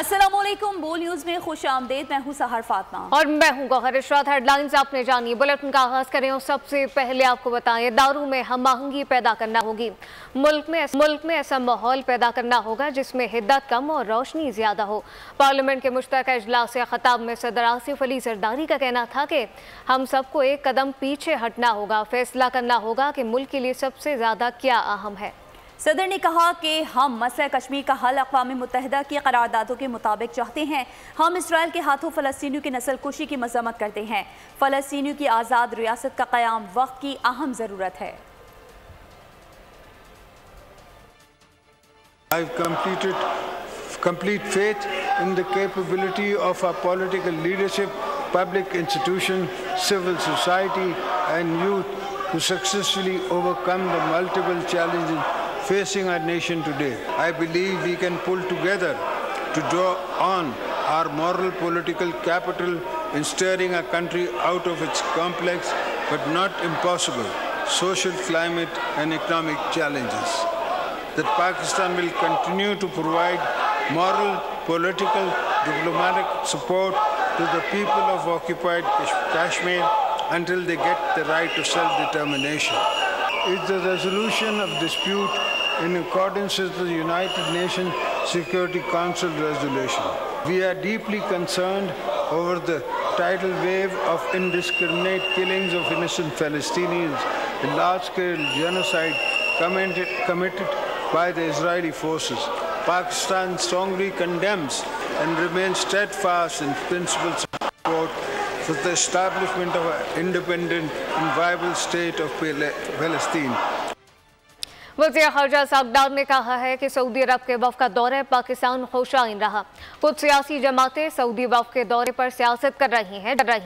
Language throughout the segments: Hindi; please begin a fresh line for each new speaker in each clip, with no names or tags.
अस्सलामुअलैकुम, बोल न्यूज में खुश आमदेद। मैं हूं सहर फातिमा
और मैं हूं गौहर इशरात। हेडलाइंस आपने जानी, बुलेटिन का आगाज करें और सबसे पहले आपको बताएं, दारू में हम आहंगी पैदा करना होगी। मुल्क में ऐसा माहौल पैदा करना होगा जिसमें हिद्दत कम और रोशनी ज्यादा हो। पार्लियामेंट के मुश्तरका इजलास से खिताब में सदर आसिफ अली जरदारी का कहना था कि हम सबको एक कदम पीछे हटना होगा, फैसला करना होगा कि मुल्क के लिए सबसे ज्यादा क्या अहम है।
सदर ने कहा कि हम मसला कश्मीर का हल अक़वाम मुत्तहिदा की करारदादों के मुताबिक चाहते हैं। हम इसराइल के हाथों फ़लस्तीनियों की नस्ल कुशी की मज़म्मत करते हैं। फ़लस्तीनियों की आज़ाद रियासत का क़याम वक्त की अहम ज़रूरत है।
Complete faith in the capability of our political leadership, public institutions, civil society and youth to successfully overcome the multiple challenges facing our nation today. I believe we can pull together to draw on our moral political capital in steering our country out of its complex but not impossible social, climate and economic challenges. That Pakistan will continue to provide moral, political, diplomatic support to the people of occupied Kashmir until they get the right to self-determination. It's the resolution of dispute in accordance with the United Nations Security Council resolution. We are deeply concerned over the tidal wave of indiscriminate killings of innocent Palestinians, the large-scale genocide committed by the Israeli forces. Pakistan strongly condemns and remains steadfast in principles of support for the establishment of an independent and viable state of Palestine.
वज़ीर ख़ारजा सागदार ने कहा है कि सऊदी अरब के वफ़द का दौरा पाकिस्तान खुशाइन रहा। कुछ सियासी जमातें सऊदी वफ़द के दौरे पर सियासत कर रही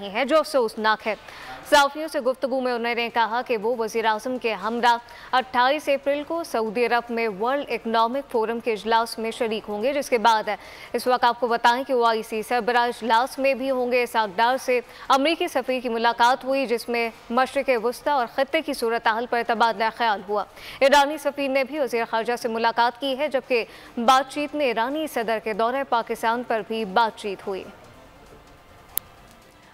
हैं जो अफसोसनाक है। सहाफ़ियों से गुफ्तगू में उन्होंने कहा कि वो वज़ीर आज़म के हमरा 28 अप्रैल को सऊदी अरब में वर्ल्ड इकनॉमिक फोरम के इजलास में शरीक होंगे, जिसके बाद इस वक्त आपको बताएं कि OIC सरबराह इजलास में भी होंगे। सागदार से अमरीकी सफ़ीर की मुलाकात हुई, जिसमें मशरिक़ वस्ता और ख़त्ते की सूरत हाल पर तबादला ख्याल हुआ। ईरानी सफ़ीर ने भी वज़ीर ख़ारजा से मुलाकात की है, जबकि बातचीत में ईरानी सदर के दौरे पाकिस्तान पर भी बातचीत हुई।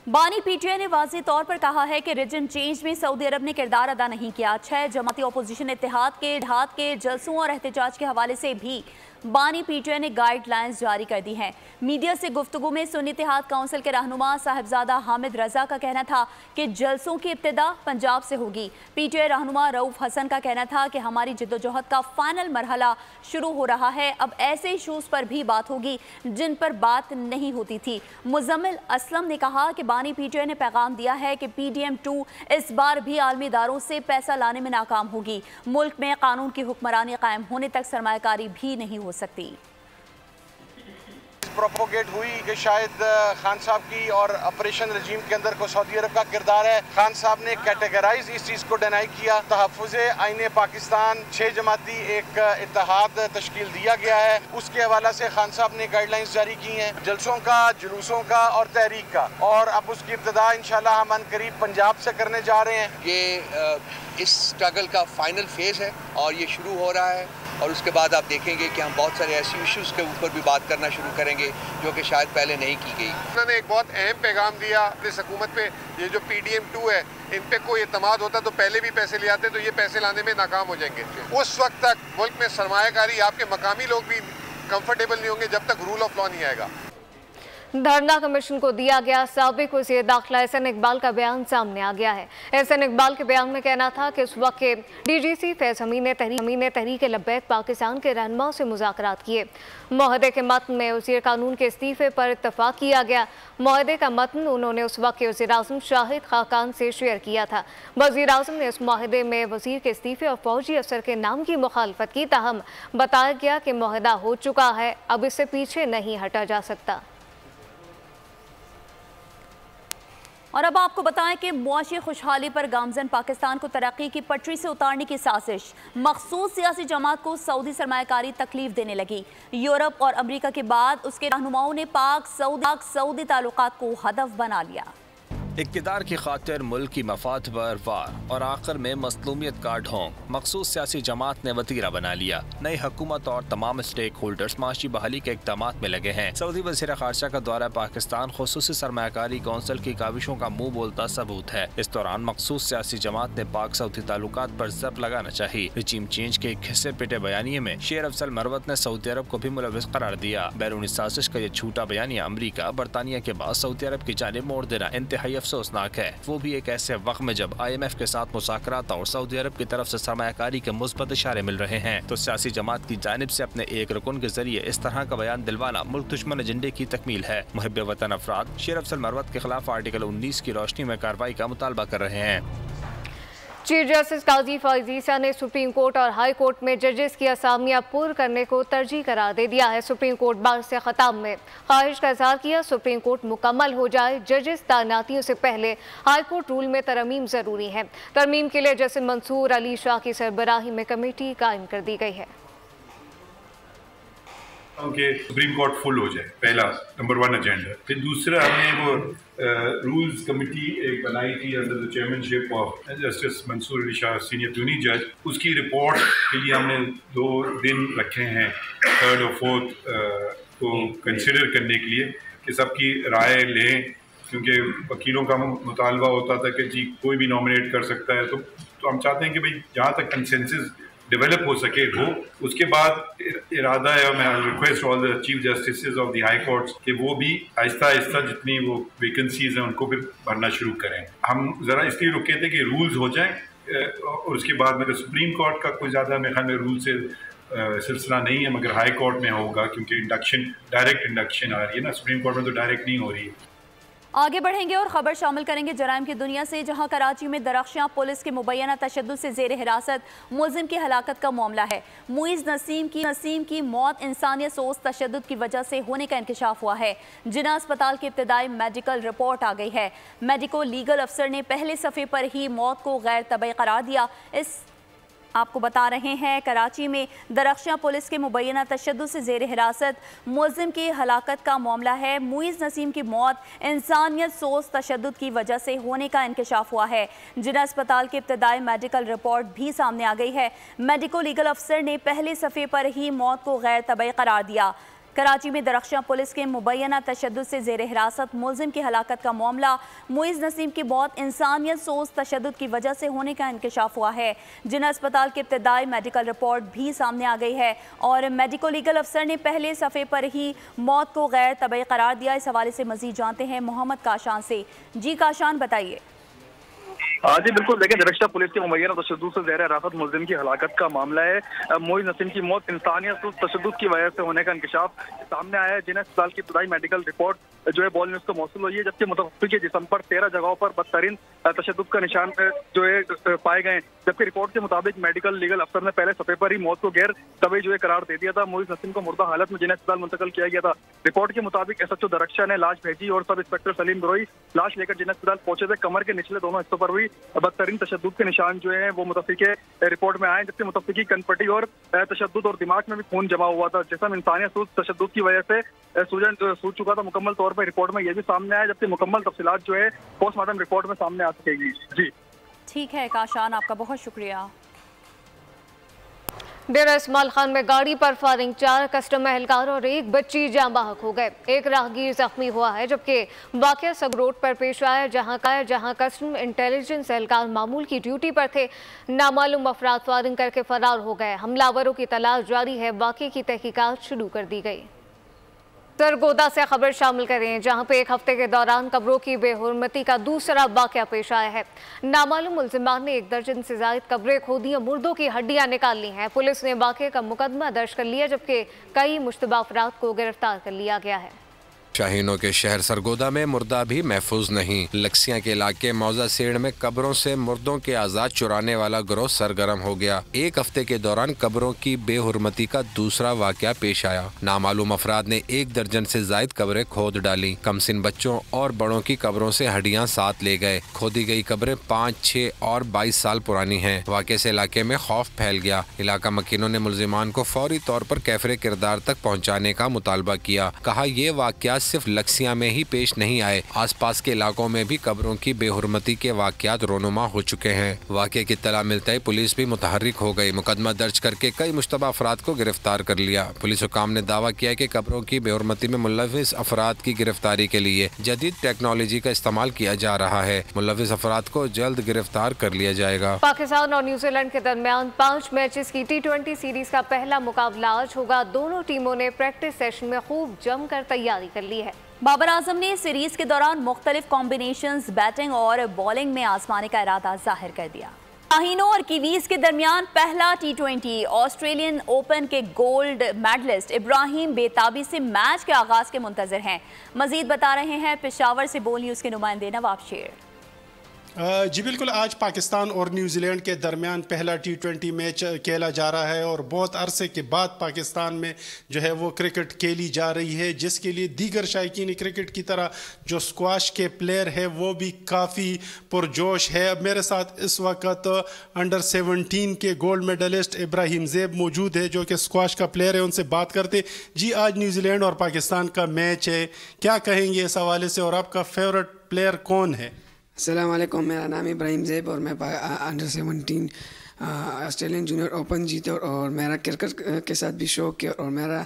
बानी PTI ने वाज़ेह तौर पर कहा है कि रीजन चेंज में सऊदी अरब ने किरदार अदा नहीं किया। 6 जमाती अपोजिशन इत्तेहाद के जलसों और एहतजाज के हवाले से भी बानी PTI ने गाइडलाइंस जारी कर दी हैं। मीडिया से गुफ्तगू में सुन्नी इत्तेहाद काउंसिल के रहनुमा साहिबजादा हामिद रजा का कहना था कि जलसों की इब्तिदा पंजाब से होगी। PTI रहनुमा रऊफ हसन का कहना था कि हमारी जद्दोजहद का फाइनल मरहला शुरू हो रहा है। अब ऐसे इशूज़ पर भी बात होगी जिन पर बात नहीं होती थी। मुजम्मिल असलम ने कहा कि बानी PTI ने पैगाम दिया है कि PDM2 इस बार भी आलमी इदारों से पैसा लाने में नाकाम होगी। मुल्क में कानून की हुक्मरानी कायम होने तक सरमायाकारी भी नहीं हो सकती।
प्रोपोगेट हुई कि शायद खान साहब की और ऑपरेशन रजीम के अंदर को सऊदी अरब का किरदार है। खान साहब ने कैटेगराइज इस चीज़ को डिनाई किया। तहफ़्फ़ुज़े आईने पाकिस्तान 6 जमाती एक इत्तेहाद तश्कील दिया गया है, उसके हवाला से खान साहब ने गाइडलाइंस जारी की हैं जलसों का, जुलूसों का और तहरीक का, और अब उसकी इब्तिदा इंशाल्लाह हम अनकरीब पंजाब से करने जा रहे हैं।
ये इस स्ट्रगल का फाइनल फेज़ है और ये शुरू हो रहा है, और उसके बाद आप देखेंगे कि हम बहुत सारे ऐसे इश्यूज़ के ऊपर भी बात करना शुरू करेंगे जो कि शायद पहले नहीं की गई।
उन्होंने एक बहुत अहम पैगाम दिया अपनी हुकूमत पे, ये जो PDM2 है इन पे कोई एतमाद होता तो पहले भी पैसे ले आते, तो ये पैसे लाने में नाकाम हो जाएंगे। उस वक्त तक मुल्क में सरमायाकारी, आपके मकामी लोग भी कंफर्टेबल नहीं होंगे जब तक रूल ऑफ लॉ नहीं आएगा।
धरना कमीशन को दिया गया साबिक वज़ीर दाखिला एहसन इकबाल का बयान सामने आ गया है। एहसन इकबाल के बयान में कहना था कि उस वक्त के DGC फैज़ हमीद ने तहरीक लब्बैक पाकिस्तान के रहनुमाओं से मुज़ाकरात किए। मुआहदे के मतन में वज़ीर कानून के इस्तीफ़े पर इत्तफ़ाक़ किया गया। मुआहदे का मतन उन्होंने उस वक्त के वज़ीर आज़म शाहिद खाकान से शेयर किया था। वज़ीर आज़म ने उस मुआहदे में वज़ीर के इस्तीफ़े और फ़ौजी अफसर के नाम की मुखालफत की, ताहम बताया गया कि मुआहदा हो चुका है, अब इससे पीछे नहीं हटा जा सकता।
और अब आपको बताएं कि मुआशी खुशहाली पर गामजन पाकिस्तान को तरक्की की पटरी से उतारने की साजिश मखसूस सियासी जमात को सऊदी सरमायाकारी तकलीफ देने लगी। यूरोप और अमेरिका के बाद उसके रहनुमाओं ने पाक सऊदी ताल्लुकात को हदफ बना लिया।
इक़्तिदार की खातिर मुल्क की मफाद पर वार और आखिर में मसलूमियत का ढोंग मखसूस सियासी जमात ने वतीरा बना लिया। नई हुकूमत और तमाम स्टेक होल्डर्स माशी बहाली के इक़दाम में लगे हैं। सऊदी वज़ीर ख़ारजा का दौरा पाकिस्तान खुसूसी सरमायाकारी कौंसिल की काविशों का मुँह बोलता सबूत है। इस दौरान मखसूस सियासी जमात ने पाक सऊदी ताल्लुकात पर ज़ब्त लगाना चाहिए। रिजीम चेंज के एक हिस्से पिटे बयानिए में शेर अफजल मरवत ने सऊदी अरब को भी मुलविस करार दिया। बैरूनी साजिश का ये झूठा बयानिया अमरीका बरतानिया के बाद सऊदी अरब की जानिब मोड़ देना इंतहाई अफसोसनाक है, वो भी एक ऐसे वक्त में जब IMF के साथ मुज़ाकरात और सऊदी अरब की तरफ से सरमायाकारी के मुस्बत इशारे मिल रहे हैं। तो सियासी जमात की जानिब से अपने एक रुकन के जरिए इस तरह का बयान दिलवाना मुल्क दुश्मन एजेंडे की तकमील है। मुहिब वतन अफराद शेर अफजल मरवत के खिलाफ आर्टिकल 19 की रोशनी में कार्रवाई का मुतालबा कर रहे हैं।
चीफ जस्टिस काजी फैज़ ईसा ने सुप्रीम कोर्ट और हाई कोर्ट में जजेस की असामियां पुर करने को तरजीह करार दे दिया है। सुप्रीम कोर्ट बार से खिताब में ख्वाहिश का इज़हार किया, सुप्रीम कोर्ट मुकम्मल हो जाए, जजेस तैनातियों से पहले हाई कोर्ट रूल में तरमीम ज़रूरी है। तरमीम के लिए जस्टिस मंसूर अली शाह की सरबराही में कमेटी कायम कर दी गई है।
सुप्रीम कोर्ट फुल हो जाए, पहला नंबर 1 एजेंडा। फिर दूसरा हमने वो रूल्स कमेटी एक बनाई थी under the chairmanship of justice Mansoor Ali Shah senior attorney जज। उसकी रिपोर्ट के लिए हमने 2 दिन रखे हैं 3rd और 4th को कंसिडर करने के लिए कि सबकी राय लें, क्योंकि वकीलों का मुतालबा होता था कि जी कोई भी नॉमिनेट कर सकता है। तो हम चाहते हैं कि भाई जहाँ तक कंसेंसस डेवलप हो सके हो। उसके बाद इरादा है, और मैं request all the chief justice of the high courts कि वो भी आहिस्ता आहिस्ता जितनी वो वैकेंसीज हैं उनको फिर भरना शुरू करें। हम ज़रा इसलिए रुके थे कि रूल्स हो जाएं, और उसके बाद मेरे सुप्रीम कोर्ट का कोई ज़्यादा मेरे ख्याल में रूल से सिलसिला नहीं है, मगर हाई कोर्ट में होगा, क्योंकि डायरेक्ट इंडक्शन आ रही है ना, सुप्रीम कोर्ट में तो डायरेक्ट नहीं हो रही है।
आगे बढ़ेंगे और खबर शामिल करेंगे जराइम की दुनिया से, जहां कराची में दरख्शां पुलिस के मुबैना तशद्दुद से जेर हिरासत मुलजिम की हलाकत का मामला है। मुइज़ नसीम की मौत इंसानियत सोज तशद्दुद की वजह से होने का इंकशाफ हुआ है। जिना अस्पताल की इब्तदाई मेडिकल रिपोर्ट आ गई है। मेडिको लीगल अफसर ने पहले सफ़े पर ही मौत को गैर तबई करार दिया। इस आपको बता रहे हैं कराची में दरख्शां पुलिस के मुबैना तशद्दुद से जेर हिरासत मुलजिम की हलाकत का मामला है। मुइज़ नसीम की मौत इंसानियत सोज तशद्दुद की वजह से होने का इंकशाफ हुआ है। जिना अस्पताल की इब्तदाई मेडिकल रिपोर्ट भी सामने आ गई है। मेडिको लीगल अफसर ने पहले सफ़े पर ही मौत को गैर तबई करार दिया। कराची में दरख्शां पुलिस के मुबैना तशद्दुद से जेर हिरासत मुलजिम की हलाकत का मामला मुइज़ नसीम की मौत इंसानियत सोज तशद्दुद की वजह से होने का इंकशाफ हुआ है। जिना अस्पताल की इब्तदाई मेडिकल रिपोर्ट भी सामने आ गई है और मेडिको लीगल अफसर ने पहले सफ़े पर ही मौत को गैर तबई करार दिया। इस हवाले से मज़ीद जानते हैं मोहम्मद काशान से। जी काशान, बताइए।
जी बिल्कुल, देखिए दरख्शां पुलिस के मुबैना तशद्दुद से ज़ेर हिरासत मुलजिम की हलाकत का मामला है। मुइज़ नसीम की मौत इंसानियत तशद्दुद की वजह से होने का इंकशाफ सामने आया है। जिन्हें अस्पताल की इब्तदाई मेडिकल रिपोर्ट जो है बॉल न्यूज़ को मौसूल हुई है, जबकि मुतवफ़्फ़ी के जिस्म पर 13 जगहों पर बदतरीन तशद्दुद का निशान जो है पाए गए। जबकि रिपोर्ट के मुताबिक मेडिकल लीगल अफसर ने पहले सफ़े पर ही मौत को गैर तबई जो है करार दे दिया था। मुइज़ नसीम को मुर्दा हालत में जिन्हें अस्पताल मुंतकिल किया गया था। रिपोर्ट के मुताबिक SHO दरख्शां ने लाश भेजी और सब इंस्पेक्टर सलीम बरोई लाश लेकर जिन्हें अस्पताल पहुंचे थे। कमर के निचले दोनों हिस्सों पर भी बदतरीन तशद्दुद के निशान जो है वो मुतवफ़्फ़ी के रिपोर्ट में आए, जबकि मुतवफ़्फ़ी की कनपट्टी और तशद्दुद और दिमाग में भी खून जमा हुआ था। जिसम इंसानियत तशद्दुद की वजह से सूझ चुका था। मुकम्मल तौर पर रिपोर्ट में यह भी सामने आया, जबकि मुकम्मल तफसीलात जो है पोस्टमार्टम रिपोर्ट में सामने आ सकेगी। जी
ठीक है काशान, आपका बहुत शुक्रिया।
डेरा इस्माइल खान में गाड़ी पर फायरिंग, 4 कस्टम एहलकार और 1 बच्ची जाँ बहक हो गए। 1 राहगीर जख्मी हुआ है, जबकि वाक़या सब रोड पर पेश आया, जहां कस्टम इंटेलिजेंस एहलकार मामूल की ड्यूटी पर थे। नामालूम अफराद फायरिंग करके फरार हो गए। हमलावरों की तलाश जारी है। वाक़े की तहकीकात शुरू कर दी गई। सरगोदा से खबर शामिल करें, जहां पे 1 हफ्ते के दौरान कब्रों की बेहुरमती का दूसरा वाक़या पेश आया है। नामालूम मुल्ज़िमान ने 1 दर्जन से ज़ायद कब्रें खोदी और मुर्दों की हड्डियां निकाल ली हैं। पुलिस ने वाक़े का मुकदमा दर्ज कर लिया, जबकि कई मुश्तबा अफराद को गिरफ्तार कर लिया गया है।
शाहीनों के शहर सरगोदा में मुर्दा भी महफूज नहीं। लक्सियां के इलाके मौजा सेड़ में कब्रों से मुर्दों के आजाद चुराने वाला गिरोह सरगर्म हो गया। 1 हफ्ते के दौरान कब्रों की बेहुरमती का दूसरा वाकया पेश आया। नामालूम अफराद ने 1 दर्जन से जायद कब्रें खोद डाली। कमसिन बच्चों और बड़ों की कब्रों से हड्डियां साथ ले गए। खोदी गई कब्रें 5, 6 और 22 साल पुरानी हैं। वाकये से इलाके में खौफ फैल गया। इलाका मकीनों ने मुल्जिमान को फौरी तौर पर कैफरे किरदार तक पहुँचाने का मुतालबा किया। कहा, यह वाकया आज सिर्फ लक्सियां में ही पेश नहीं आए, आसपास के इलाकों में भी कब्रों की बेहुरमती के वाकयात रोनुमा हो चुके हैं। वाक़े की इत्तला मिलते ही पुलिस भी मुतहर्रिक हो गई, मुकदमा दर्ज करके कई मुश्तबा अफराद को गिरफ्तार कर लिया। पुलिस हुकाम ने दावा किया कि कब्रों की बेहुरमती में मुलविस अफराद की गिरफ्तारी के लिए जदीद टेक्नोलॉजी का इस्तेमाल किया जा रहा है। मुलविस अफराद को जल्द गिरफ्तार कर लिया जाएगा।
पाकिस्तान और न्यूजीलैंड के दरमियान 5 मैचेस की T20 सीरीज का पहला मुकाबला आज होगा। दोनों टीमों ने प्रैक्टिस सेशन में खूब जमकर तैयारी कर ली है।
बाबर आजम ने सीरीज के दौरान मुख्तलिफ कॉम्बिनेशंस बैटिंग और बॉलिंग में आजमाने का इरादा जाहिर कर दिया। शाहीनों और कीवीज के दरमियान पहला T20 ऑस्ट्रेलियन ओपन के गोल्ड मेडलिस्ट इब्राहिम बेताबी से मैच के आगाज के मुंतजर हैं। मजीद बता रहे हैं पेशावर से बोल न्यूज़ के नुमाइंदे नवाब शेर।
जी बिल्कुल, आज पाकिस्तान और न्यूजीलैंड के दरमियान पहला T20 मैच खेला जा रहा है और बहुत अरसे के बाद पाकिस्तान में जो है वो क्रिकेट खेली जा रही है, जिसके लिए दीगर शायकीन क्रिकेट की तरह जो स्क्वाश के प्लेयर है वो भी काफ़ी पुरजोश है। अब मेरे साथ इस वक्त अंडर 17 के गोल्ड मेडलिस्ट इब्राहिम ज़ेब मौजूद है जो कि स्क्वाश का प्लेयर है। उनसे बात करते। जी, आज न्यूजीलैंड और पाकिस्तान का मैच है, क्या कहेंगे इस हवाले से और आपका फेवरेट प्लेयर कौन है?
अस्सलाम वालेकुम, मेरा नाम इब्राहिम ज़ेब और मैं अंडर 17 ऑस्ट्रेलियन जूनियर ओपन जीते और मेरा क्रिकेट के साथ भी शौक़ है और मेरा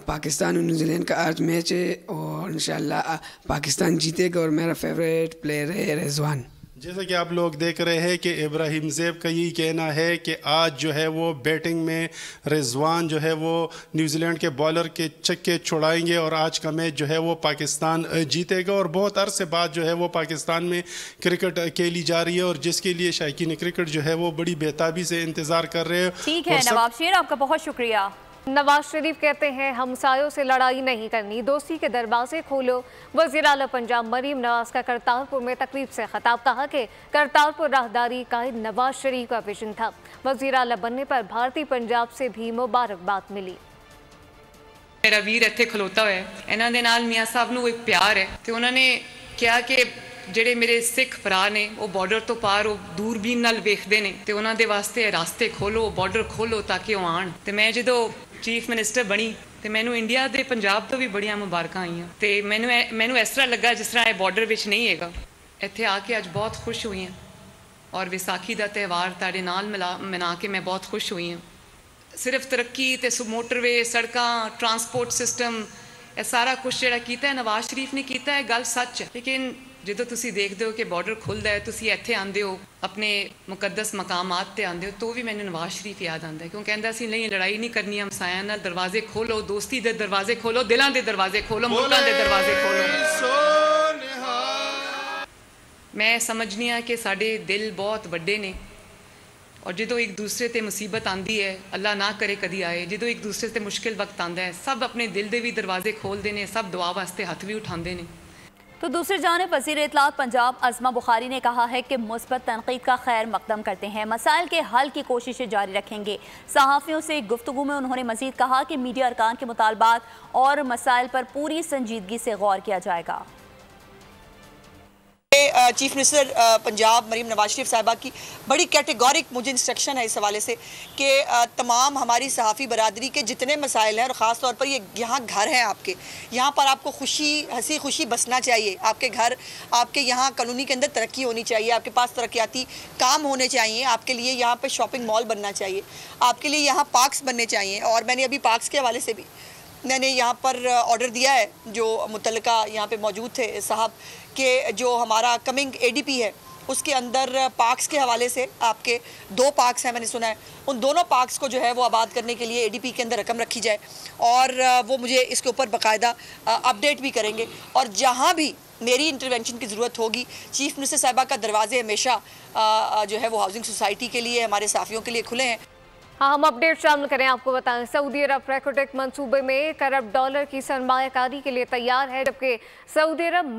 पाकिस्तान और न्यूजीलैंड का आज मैच है और इंशाल्लाह पाकिस्तान जीतेगा और मेरा फेवरेट प्लेयर है रिजवान।
जैसा कि आप लोग देख रहे हैं कि इब्राहिम ज़ेब का यही कहना है कि आज जो है वो बैटिंग में रिजवान जो है वो न्यूजीलैंड के बॉलर के छक्के छुड़ाएंगे और आज का मैच जो है वो पाकिस्तान जीतेगा। और बहुत अरसे बाद जो है वो पाकिस्तान में क्रिकेट खेली जा रही है और जिसके लिए शायकीन क्रिकेट जो है वो बड़ी बेताबी से इंतज़ार कर रहे हैं।
ठीक है नवाब शेर, आपका बहुत शुक्रिया।
नवाज शरीफ कहते हैं हमसायों से लड़ाई नहीं करनी, दोस्ती के दरवाजे खोलो। वज़ीर आला पंजाब मरीम नवाज का करतारपुर में तकरीब से खिताब। कहा कि करतारपुर राहदारी का नवाज शरीफ का विजन था। वज़ीर आला बनने पर भारतीय पंजाब से भी मुबारकबाद मिली।
मेरा वीर इत्थे खलोता है, इन्हां दे नाल मियां साहब नूं एक प्यार है ते उन्होंने कहा कि ਜਿਹੜੇ ਮੇਰੇ ਸਿੱਖ ਭਰਾ ਨੇ ਉਹ ਬਾਰਡਰ ਤੋਂ ਪਾਰ ਉਹ ਦੂਰਬੀਨ ਨਾਲ ਵੇਖਦੇ ਨੇ ਤੇ ਉਹਨਾਂ ਦੇ ਵਾਸਤੇ ਰਸਤੇ ਖੋਲੋ, ਬਾਰਡਰ ਖੋਲੋ ਤਾਂ ਕਿ ਉਹ ਆਣ। ਤੇ ਮੈਂ ਜਦੋਂ ਚੀਫ ਮਿਨਿਸਟਰ ਬਣੀ ਤੇ ਮੈਨੂੰ ਇੰਡੀਆ ਦੇ ਪੰਜਾਬ ਤੋਂ ਵੀ ਬੜੀਆਂ ਮੁਬਾਰਕਾਂ ਆਈਆਂ ਤੇ ਮੈਨੂੰ ਇਸ ਤਰ੍ਹਾਂ ਲੱਗਾ ਜਿਸ ਤਰ੍ਹਾਂ ਇਹ ਬਾਰਡਰ ਵਿੱਚ ਨਹੀਂ ਹੈਗਾ। ਇੱਥੇ ਆ ਕੇ ਅੱਜ ਬਹੁਤ ਖੁਸ਼ ਹੋਈ ਹਾਂ ਔਰ ਵਿਸਾਖੀ ਦਾ ਤਿਉਹਾਰ ਤੁਹਾਡੇ ਨਾਲ ਮਨਾ ਕੇ ਮੈਂ ਬਹੁਤ ਖੁਸ਼ ਹੋਈ ਹਾਂ। ਸਿਰਫ ਤਰੱਕੀ ਤੇ ਮੋਟਰਵੇ, ਸੜਕਾਂ, ਟਰਾਂਸਪੋਰਟ ਸਿਸਟਮ, ਇਹ ਸਾਰਾ ਕੁਝ ਜਿਹੜਾ ਕੀਤਾ ਨਵਾਜ਼ ਸ਼ਰੀਫ ਨੇ ਕੀਤਾ ਹੈ, ਗੱਲ ਸੱਚ ਹੈ। ਲੇਕਿਨ ਜਦੋਂ ਤੁਸੀਂ ਦੇਖਦੇ ਹੋ ਕਿ ਬਾਰਡਰ ਖੁੱਲਦਾ ਹੈ, ਤੁਸੀਂ ਇੱਥੇ ਆਉਂਦੇ ਹੋ ਆਪਣੇ ਮੁਕੱਦਸ ਮਕਾਮਾਤ ਤੇ ਆਉਂਦੇ ਹੋ ਤਾਂ ਵੀ ਮੈਨੂੰ ਨਵਾਜ਼ ਸ਼ਰੀਫ ਯਾਦ ਆਉਂਦਾ ਹੈ ਕਿਉਂ ਕਹਿੰਦਾ ਸੀ ਨਹੀਂ ਲੜਾਈ ਨਹੀਂ ਕਰਨੀ, ਹਮਸਾਇਆਂ ਨਾਲ ਦਰਵਾਜ਼ੇ ਖੋਲੋ, ਦੋਸਤੀ ਦੇ ਦਰਵਾਜ਼ੇ ਖੋਲੋ, ਦਿਲਾਂ ਦੇ ਦਰਵਾਜ਼ੇ ਖੋਲੋ, ਮੁਲਕਾਂ ਦੇ ਦਰਵਾਜ਼ੇ ਖੋਲੋ। ਮੈਂ ਸਮਝਦੀ ਹਾਂ ਕਿ ਸਾਡੇ ਦਿਲ ਬਹੁਤ ਵੱਡੇ ਨੇ और जो एक दूसरे ते मुसीबत आती है, अल्लाह ना करे कदी आए, जो एक दूसरे ते मुश्किल वक्त आता है, सब अपने दिल के भी दरवाजे खोलते हैं, सब दुआ वास्ते हाथ भी उठाते हैं।
तो दूसरी जानिब वज़ीर इत्तलात पंजाब अज़मा बुखारी ने कहा है कि मुस्बत तनकीद का खैर मकदम करते हैं, मसाइल के हल की कोशिशें जारी रखेंगे। सहाफ़ियों से गुफ्तगू में उन्होंने मज़ीद कहा कि मीडिया अरकान के मुतालबात और मसाइल पर पूरी संजीदगी से गौर किया जाएगा।
चीफ मिनिस्टर पंजाब मरीम नवाज शरीफ साहिबा की बड़ी कैटेगोरिक मुझे इंस्ट्रक्शन है इस हवाले से कि तमाम हमारी सहाफ़ी बरादरी के जितने मसाइल हैं और ख़ास तौर पर ये यहाँ घर हैं आपके, यहाँ पर आपको खुशी हंसी खुशी बसना चाहिए। आपके घर, आपके यहाँ कॉलोनी के अंदर तरक्की होनी चाहिए, आपके पास तरक्याती काम होने चाहिए, आपके लिए यहाँ पर शॉपिंग मॉल बनना चाहिए, आपके लिए यहाँ पार्क्स बनने चाहिए। और मैंने अभी पार्क्स के हवाले से भी मैंने यहाँ पर ऑर्डर दिया है, जो मुतल्लिका यहाँ पे मौजूद थे साहब कि जो हमारा कमिंग ADP है उसके अंदर पार्क्स के हवाले से आपके 2 पार्क्स हैं, मैंने सुना है, उन दोनों पार्क्स को जो है वो आबाद करने के लिए ADP के अंदर रकम रखी जाए और वो मुझे इसके ऊपर बाकायदा अपडेट भी करेंगे। और जहाँ भी मेरी इंटरवेंशन की ज़रूरत होगी, चीफ मिनिस्टर साहिबा का दरवाजे हमेशा जो है वो हाउसिंग सोसाइटी के लिए, हमारे साफियों के लिए खुले हैं।
हाँ, हम अपडेट शामिल करें। आपको बताएं सऊदी अरब रेकोटेक मंसूबे में $1 अरब की सरमायाकारी के लिए तैयार है, जबकि सऊदी अरब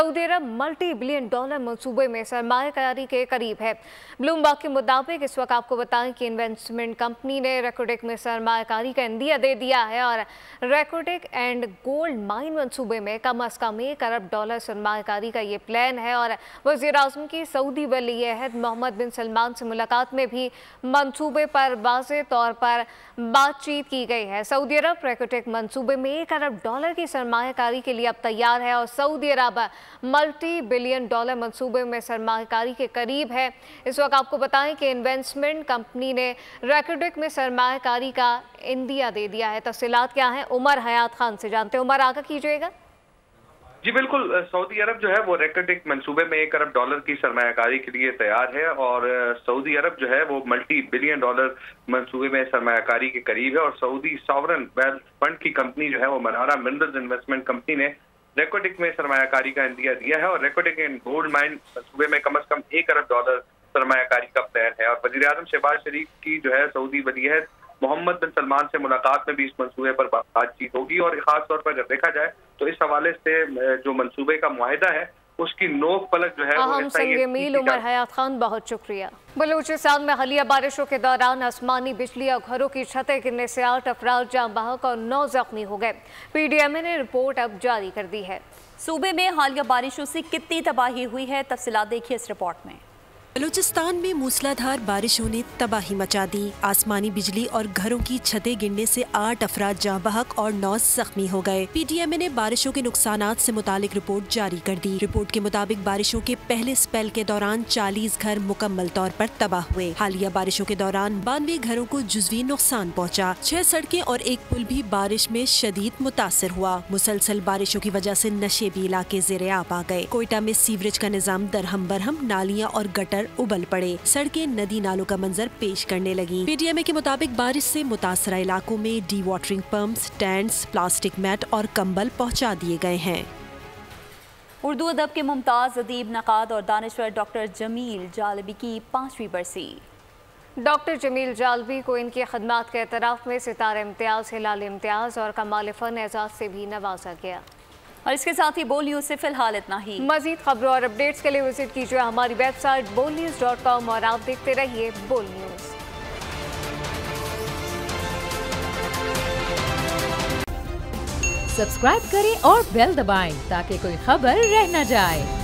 मल्टी $1 बिलियन मंसूबे में सरमायाकारी के करीब है। ब्लूमबर्ग के मुताबिक इस वक्त आपको बताएं कि इन्वेस्टमेंट कंपनी ने रेकोटेक में सरमायाकारी का इंदिया दे दिया है और रेकोटेक एंड गोल्ड माइन मंसूबे में कम अज़ कम $1 अरब सरमायाकारी का ये प्लान है। और वज़ीर आज़म की सऊदी वली अहद मोहम्मद बिन सलमान से मुलाकात में भी मंसूबे पर वाज़ेह तौर तौर पर बातचीत की गई है। सऊदी अरब रैकेटिक मंसूबे में $1 अरब की सरमायाकारी के लिए अब तैयार है और सऊदी अरब मल्टी बिलियन डॉलर मंसूबे में सरमायाकारी के करीब है। इस वक्त आपको बताएं कि इन्वेस्टमेंट कंपनी ने रैकेटिक में सरमायाकारी का इंदिया दे दिया है। तफसीलात क्या है, उमर हयात खान से जानते हैं। उमर, आगा कीजिएगा।
जी बिल्कुल, सऊदी अरब जो है वो रैकेटिक मंसूबे में $1 अरब की सरमायाकारी के लिए तैयार है और सऊदी अरब जो है वो मल्टी बिलियन डॉलर मंसूबे में सरमायाकारी के करीब है और सऊदी सॉवरन वेल्थ फंड की कंपनी जो है वो मनारा मिनरल्स इन्वेस्टमेंट कंपनी ने रैकेटिक में सरमायाकारी का इंदिया दिया है और रैकेटिक एंड गोल्ड माइन मंसूबे में कम से कम $1 अरब सरमायाकारी का प्लान है। और वज़ीर आज़म शहबाज शरीफ की जो है सऊदी वलीअहद मोहम्मद बिन सलमान से मुलाकात में भी इस मंसूबे पर बातचीत होगी और खास तौर पर अगर देखा जाए तो इस हवाले से जो मंसूबे का मुआहिदा है उसकी नोक पलक जो है
हम संगे मील उमर हयात खान, बहुत शुक्रिया। बलूचिस्तान में हालिया बारिशों के दौरान आसमानी बिजली और घरों की छतें गिरने से 8 अफराद जाँ बहक और 9 जख्मी हो गए। PDMA ने रिपोर्ट अब जारी कर दी है।
सूबे में हालिया बारिशों से कितनी तबाही हुई है, तफसीलात देखिए इस रिपोर्ट में।
बलूचिस्तान में मूसलाधार बारिशों ने तबाही मचा दी। आसमानी बिजली और घरों की छतें गिरने से 8 अफराद जाँ बहक और 9 जख्मी हो गए। PDMA ने बारिशों के नुकसानात से मुतालिक रिपोर्ट जारी कर दी। रिपोर्ट के मुताबिक बारिशों के पहले स्पेल के दौरान 40 घर मुकम्मल तौर पर तबाह हुए। हालिया बारिशों के दौरान 92 घरों को जुज़वी नुकसान पहुँचा। 6 सड़कें और एक पुल भी बारिश में शदीद मुतासिर हुआ। मुसलसल बारिशों की वजह से नशेबी इलाके ज़ेरे आब आ गए। कोयटा में सीवरेज का निजाम दरहम बरहम, नालियाँ और गटर उबल पड़े। सड़कें नदी नालों का मंजर पेश करने लगी। PDMA के मुताबिक बारिश से मुतासरा इलाकों में dewatering pumps, tents, plastic mat और कंबल पहुंचा दिए गए हैं।
उर्दू अदब के मुमताज अदीब, नक़ाद और दानिश्वर डॉक्टर जमील जालबी की 5वीं बरसी।
डॉक्टर जमील जालबी को इनकी खदमात के एतराफ़ में सितारा इम्तियाज़, हिलाल इम्तियाज़ और कमाल फ़न एजाज़ से भी नवाजा गया।
और इसके साथ ही बोल न्यूज़ से फिलहाल इतना ही।
मज़ीद खबरों और अपडेट्स के लिए विजिट कीजिए हमारी वेबसाइट bolnews.com और आप देखते रहिए बोल न्यूज़।
सब्सक्राइब करें और बेल दबाएं ताकि कोई खबर रह न जाए।